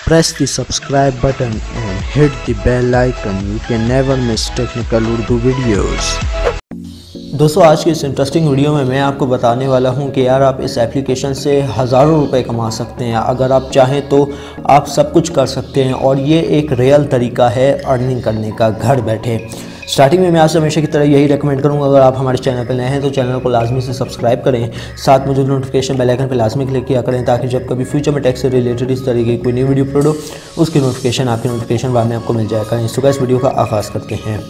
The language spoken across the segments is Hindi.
Press the subscribe button and hit the bell icon. You can never miss technical Urdu videos. दोस्तों आज की इस इंटरेस्टिंग वीडियो में मैं आपको बताने वाला हूं कि यार आप इस एप्लीकेशन से हज़ारों रुपए कमा सकते हैं। अगर आप चाहें तो आप सब कुछ कर सकते हैं और ये एक रियल तरीका है अर्निंग करने का घर बैठे। स्टार्टिंग में मैं आपसे हमेशा की तरह यही रेकमेंड करूंगा, अगर आप हमारे चैनल पर नए हैं तो चैनल को लाजमी से सब्सक्राइब करें, साथ में जो नोटिफिकेशन बेल आइकन पर लाजमी क्लिक किया करें ताकि जब कभी फ्यूचर में टेक से रिलेटेड इस तरीके की कोई नई वीडियो अपलोड हो उसकी नोटिफिकेशन आपके नोटिफिकेशन बाद में आपको मिल जाया करें। तो इस वीडियो का आगाज़ करते हैं।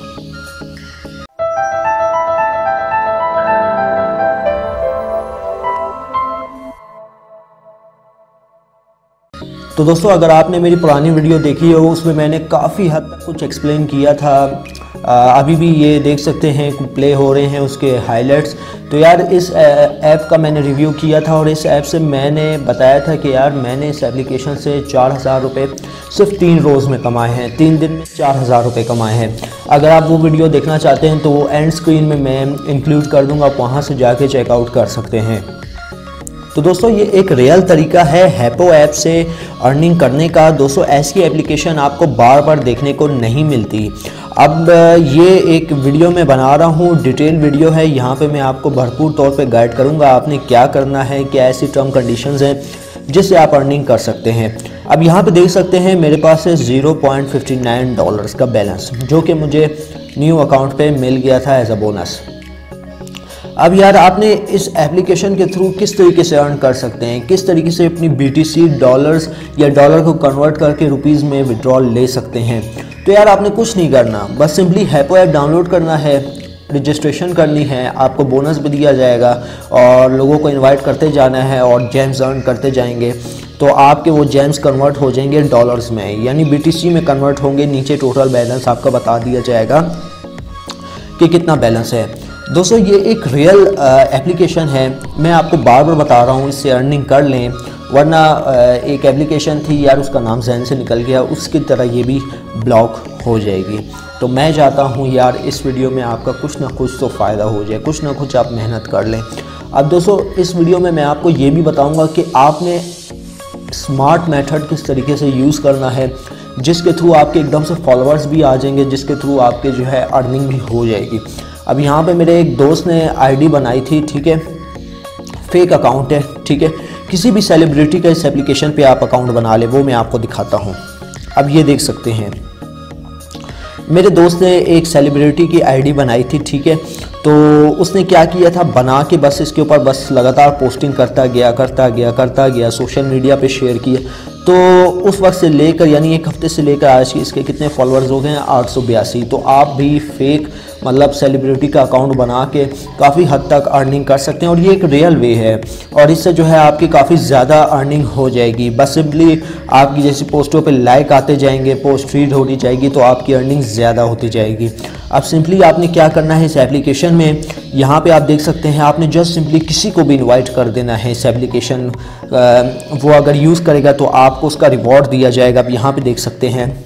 तो दोस्तों अगर आपने मेरी पुरानी वीडियो देखी हो उसमें मैंने काफ़ी हद तक कुछ एक्सप्लेन किया था। अभी भी ये देख सकते हैं प्ले हो रहे हैं उसके हाइलाइट्स। तो यार इस ऐप का मैंने रिव्यू किया था और इस ऐप से मैंने बताया था कि यार मैंने इस एप्लीकेशन से 4000 रुपये सिर्फ 3 रोज़ में कमाए हैं, 3 दिन में 4000 रुपये कमाए हैं। अगर आप वो वीडियो देखना चाहते हैं तो वो एंड स्क्रीन में मैं इंक्लूड कर दूँगा, आप वहाँ से जाके चेकआउट कर सकते हैं। तो दोस्तों ये एक रियल तरीका है हैपो ऐप से अर्निंग करने का। दोस्तों ऐसी एप्लीकेशन आपको बार बार देखने को नहीं मिलती। अब ये एक वीडियो मैं बना रहा हूँ, डिटेल वीडियो है, यहाँ पे मैं आपको भरपूर तौर पे गाइड करूँगा आपने क्या करना है, क्या ऐसी टर्म कंडीशंस हैं जिससे आप अर्निंग कर सकते हैं। अब यहाँ पे देख सकते हैं मेरे पास है $0.59 का बैलेंस जो कि मुझे न्यू अकाउंट पे मिल गया था एज अ बोनस। अब यार आपने इस एप्लीकेशन के थ्रू किस तरीके से अर्न कर सकते हैं, किस तरीके से अपनी BTC डॉलर्स या डॉलर को कन्वर्ट करके रुपीज़ में विड्रॉल ले सकते हैं। तो यार आपने कुछ नहीं करना, बस सिंपली हैपो ऐप डाउनलोड करना है, रजिस्ट्रेशन करनी है, आपको बोनस भी दिया जाएगा और लोगों को इनवाइट करते जाना है और जेम्स अर्न करते जाएंगे। तो आपके वो जेम्स कन्वर्ट हो जाएंगे डॉलर्स में, यानी BTC में कन्वर्ट होंगे। नीचे टोटल बैलेंस आपका बता दिया जाएगा कि कितना बैलेंस है। दोस्तों ये एक रियल एप्लीकेशन है, मैं आपको बार बार बता रहा हूँ इससे अर्निंग कर लें, वरना एक एप्लीकेशन थी यार उसका नाम जहन से निकल गया, उसकी तरह ये भी ब्लॉक हो जाएगी। तो मैं चाहता हूँ यार इस वीडियो में आपका कुछ ना कुछ तो फ़ायदा हो जाए, कुछ ना कुछ आप मेहनत कर लें। अब दोस्तों इस वीडियो में मैं आपको ये भी बताऊँगा कि आपने स्मार्ट मेथड किस तरीके से यूज़ करना है जिसके थ्रू आपके एकदम से फॉलोअर्स भी आ जाएंगे, जिसके थ्रू आपके जो है अर्निंग भी हो जाएगी। अब यहाँ पे मेरे एक दोस्त ने आईडी बनाई थी, ठीक है, फेक अकाउंट है, ठीक है, किसी भी सेलिब्रिटी का इस एप्लीकेशन पे आप अकाउंट बना ले, वो मैं आपको दिखाता हूँ। अब ये देख सकते हैं मेरे दोस्त ने एक सेलिब्रिटी की आईडी बनाई थी, ठीक है। तो उसने क्या किया था, बना के बस इसके ऊपर बस लगातार पोस्टिंग करता गया, सोशल मीडिया पे शेयर किया। तो उस वक्त से लेकर यानी एक हफ्ते से लेकर आज इसके कितने फॉलोअर्स हो गए हैं, 882। तो आप भी फेक मतलब सेलिब्रिटी का अकाउंट बना के काफ़ी हद तक अर्निंग कर सकते हैं और ये एक रियल वे है और इससे जो है आपकी काफ़ी ज़्यादा अर्निंग हो जाएगी। बस सिंपली आपकी जैसी पोस्टों पे लाइक आते जाएंगे, पोस्ट फीड होती जाएगी तो आपकी अर्निंग ज़्यादा होती जाएगी। अब सिंपली आपने क्या करना है इस एप्लीकेशन में, यहाँ पे आप देख सकते हैं आपने जस्ट सिंपली किसी को भी इनवाइट कर देना है इस एप्लीकेशन, वो अगर यूज़ करेगा तो आपको उसका रिवॉर्ड दिया जाएगा। अब यहाँ पे देख सकते हैं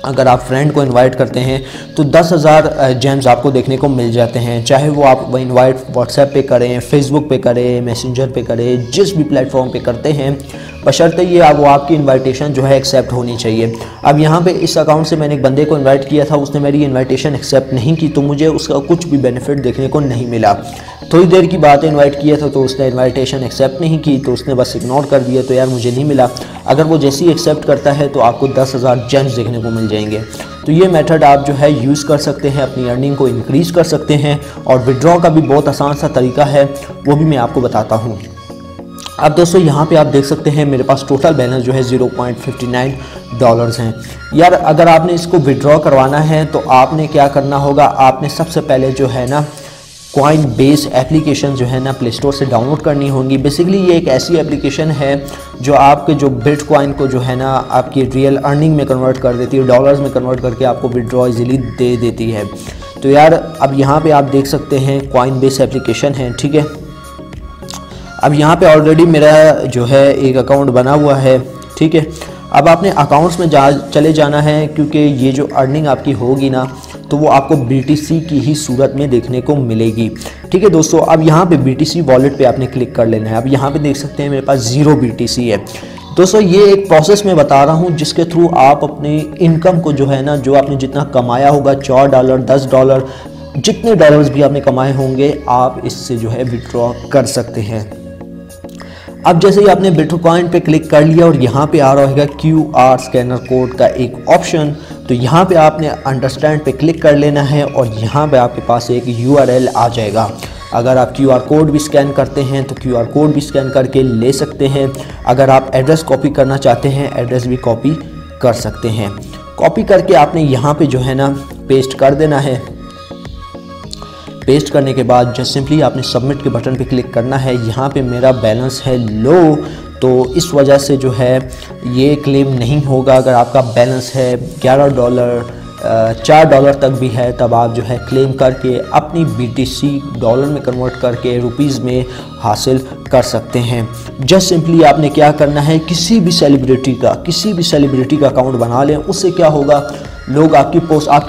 अगर आप फ्रेंड को इनवाइट करते हैं तो 10,000 जेम्स आपको देखने को मिल जाते हैं, चाहे वो आप इनवाइट व्हाट्सएप पे करें, फेसबुक पे करें, मैसेंजर पे करें, जिस भी प्लेटफॉर्म पे करते हैं, बशर्ते ये वो आपकी इनविटेशन जो है एक्सेप्ट होनी चाहिए। अब यहाँ पे इस अकाउंट से मैंने एक बंदे को इनवाइट किया था, उसने मेरी इनविटेशन एक्सेप्ट नहीं की तो मुझे उसका कुछ भी बेनिफिट देखने को नहीं मिला। थोड़ी देर की बात है, इनवाइट किया था तो उसने इनविटेशन एक्सेप्ट नहीं की तो उसने बस इग्नोर कर दिया, तो यार मुझे नहीं मिला। अगर वो जैसे ही एक्सेप्ट करता है तो आपको 10,000 जेम्स देखने को मिल जाएंगे। तो ये मेथड आप जो है यूज़ कर सकते हैं, अपनी अर्निंग को इंक्रीज़ कर सकते हैं और विड्रॉ का भी बहुत आसान सा तरीका है, वो भी मैं आपको बताता हूँ। अब दोस्तों यहाँ पे आप देख सकते हैं मेरे पास टोटल बैलेंस जो है $0.59 हैं। यार अगर आपने इसको विड्रॉ करवाना है तो आपने क्या करना होगा, आपने सबसे पहले जो है ना कॉइन बेस एप्लीकेशन जो है ना प्ले स्टोर से डाउनलोड करनी होंगी। बेसिकली ये एक ऐसी एप्लीकेशन है जो आपके जो बिटकॉइन को जो है ना आपकी रियल अर्निंग में कन्वर्ट कर देती है, डॉलर्स में कन्वर्ट करके आपको विड्रॉ इजीली दे देती है। तो यार अब यहाँ पे आप देख सकते हैं कॉइन बेस एप्लीकेशन है, ठीक है। अब यहाँ पे ऑलरेडी मेरा जो है एक अकाउंट बना हुआ है, ठीक है। अब आपने अकाउंट्स में चले जाना है क्योंकि ये जो अर्निंग आपकी होगी ना तो वो आपको BTC की ही सूरत में देखने को मिलेगी, ठीक है दोस्तों। अब यहाँ पे BTC वॉलेट पे आपने क्लिक कर लेना है। अब यहाँ पे देख सकते हैं मेरे पास 0 BTC है। दोस्तों ये एक प्रोसेस में बता रहा हूँ जिसके थ्रू आप अपनी इनकम को जो है ना, जो आपने जितना कमाया होगा, $4, $10, जितने डॉलर्स भी आपने कमाए होंगे, आप इससे जो है विड्रॉ कर सकते हैं। अब जैसे ही आपने बिटकॉइन पे क्लिक कर लिया और यहाँ पे आ रहा होगा QR स्कैनर कोड का एक ऑप्शन, तो यहाँ पे आपने अंडरस्टैंड पे क्लिक कर लेना है और यहाँ पे आपके पास एक URL आ जाएगा। अगर आप QR कोड भी स्कैन करते हैं तो QR कोड भी स्कैन करके ले सकते हैं। अगर आप एड्रेस कॉपी करना चाहते हैं, एड्रेस भी कॉपी कर सकते हैं। कॉपी करके आपने यहाँ पे जो है ना पेस्ट कर देना है। पेस्ट करने के बाद जस्ट सिंपली आपने सबमिट के बटन पे क्लिक करना है। यहाँ पे मेरा बैलेंस है लो, तो इस वजह से जो है ये क्लेम नहीं होगा। अगर आपका बैलेंस है $11, $4 तक भी है, तब आप जो है क्लेम करके अपनी BTC डॉलर में कन्वर्ट करके रुपीज़ में हासिल कर सकते हैं। जस्ट सिंपली आपने क्या करना है, किसी भी सेलिब्रिटी का अकाउंट बना लें। उससे क्या होगा, लोग आपकी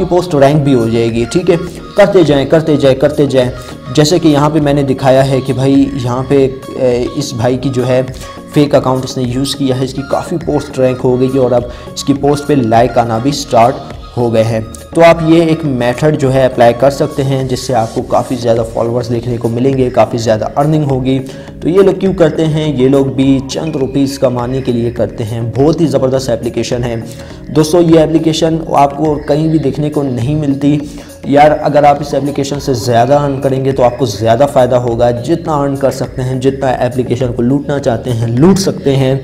पोस्ट रैंक भी हो जाएगी। ठीक है, करते जाएं। जैसे कि यहाँ पे मैंने दिखाया है कि भाई यहाँ पे इस भाई की जो है फेक अकाउंट इसने यूज़ किया है, इसकी काफ़ी पोस्ट रैंक हो गई और अब इसकी पोस्ट पे लाइक आना भी स्टार्ट हो गए हैं। तो आप ये एक मेथड जो है अप्लाई कर सकते हैं, जिससे आपको काफ़ी ज़्यादा फॉलोअर्स देखने को मिलेंगे, काफ़ी ज़्यादा अर्निंग होगी। तो ये लोग क्यों करते हैं, ये लोग भी चंद रुपीस कमाने के लिए करते हैं। बहुत ही ज़बरदस्त एप्लीकेशन है दोस्तों। ये एप्लीकेशन आपको कहीं भी देखने को नहीं मिलती यार। अगर आप इस एप्लीकेशन से ज़्यादा अर्न करेंगे तो आपको ज़्यादा फ़ायदा होगा। जितना अर्न कर सकते हैं, जितना एप्लीकेशन को लूटना चाहते हैं लूट सकते हैं,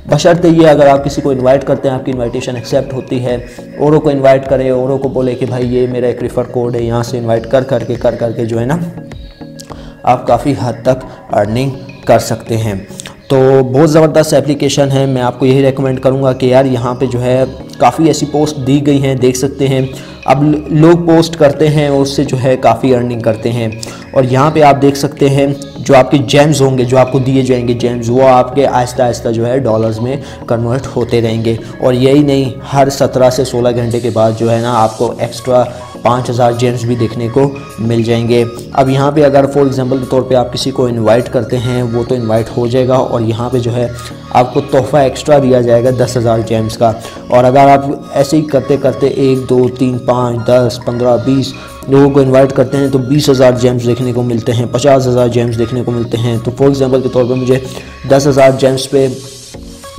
बशर्ते ये अगर आप किसी को इनवाइट करते हैं, आपकी इनविटेशन एक्सेप्ट होती है, औरों को इनवाइट करें, औरों को बोले कि भाई ये मेरा एक रेफर कोड है, यहाँ से इनवाइट कर करके जो है ना आप काफ़ी हद तक अर्निंग कर सकते हैं। तो बहुत ज़बरदस्त एप्लीकेशन है। मैं आपको यही रेकमेंड करूँगा कि यार यहाँ पे जो है काफ़ी ऐसी पोस्ट दी गई हैं, देख सकते हैं। अब लोग पोस्ट करते हैं और उससे जो है काफ़ी अर्निंग करते हैं। और यहाँ पे आप देख सकते हैं जो आपके जेम्स होंगे, जो आपको दिए जाएंगे जेम्स, वो आपके आहिस्ता आहिस्ता जो है डॉलर्स में कन्वर्ट होते रहेंगे। और यही नहीं, हर 17 से 16 घंटे के बाद जो है ना आपको एक्स्ट्रा 5000 जेम्स भी देखने को मिल जाएंगे। अब यहाँ पे अगर फॉर एग्जांपल के तौर पे आप किसी को इनवाइट करते हैं, वो तो इनवाइट हो जाएगा और यहाँ पे जो है आपको तोहफ़ा एक्स्ट्रा दिया जाएगा 10,000 जेम्स का। और अगर आप ऐसे ही करते करते 1 2 3 5 10 15 20 लोगों को इनवाइट करते हैं तो 20,000 जेम्स देखने को मिलते हैं, 50,000 जेम्स देखने को मिलते हैं। तो फॉर एग्जांपल के तौर पे मुझे 10,000 जेम्स पे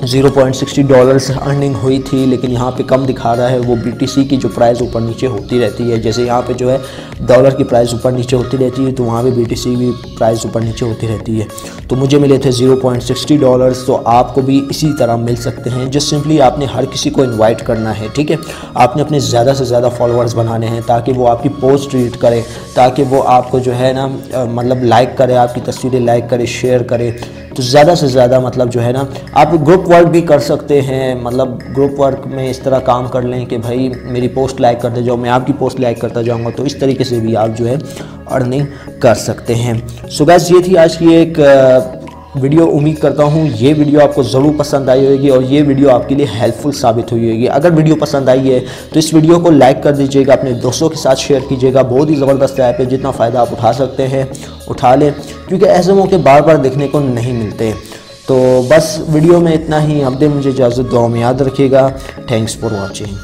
$0.60 अर्निंग हुई थी, लेकिन यहाँ पे कम दिखा रहा है। वो BTC की जो प्राइस ऊपर नीचे होती रहती है, जैसे यहाँ पे जो है डॉलर की प्राइस ऊपर नीचे होती रहती है, तो वहाँ पे BTC भी प्राइस ऊपर नीचे होती रहती है। तो मुझे मिले थे $0.60, तो आपको भी इसी तरह मिल सकते हैं। जस्ट सिंपली आपने हर किसी को इन्वाइट करना है, ठीक है। आपने अपने ज़्यादा से ज़्यादा फॉलोअर्स बनाने हैं ताकि वो आपकी पोस्ट रीड करे, ताकि वो आपको जो है ना मतलब लाइक करे, आपकी तस्वीरें लाइक करे, शेयर करे। तो ज़्यादा से ज़्यादा मतलब जो है ना आप ग्रुप वर्क भी कर सकते हैं। मतलब ग्रुप वर्क में इस तरह काम कर लें कि भाई मेरी पोस्ट लाइक करते जाओ, मैं आपकी पोस्ट लाइक करता जाऊंगा। तो इस तरीके से भी आप जो है अर्निंग कर सकते हैं। सो गाइस, ये थी आज की एक वीडियो। उम्मीद करता हूँ ये वीडियो आपको ज़रूर पसंद आई होगी और ये वीडियो आपके लिए हेल्पफुल साबित हुई होगी। अगर वीडियो पसंद आई है तो इस वीडियो को लाइक कर दीजिएगा, अपने दोस्तों के साथ शेयर कीजिएगा। बहुत ही ज़बरदस्त ऐप है, जितना फ़ायदा आप उठा सकते हैं उठा लें, क्योंकि ऐसे मौके बार बार देखने को नहीं मिलते। तो बस वीडियो में इतना ही। अब दे मुझे इजाज़त, दुआ में याद रखिएगा। Thanks for watching.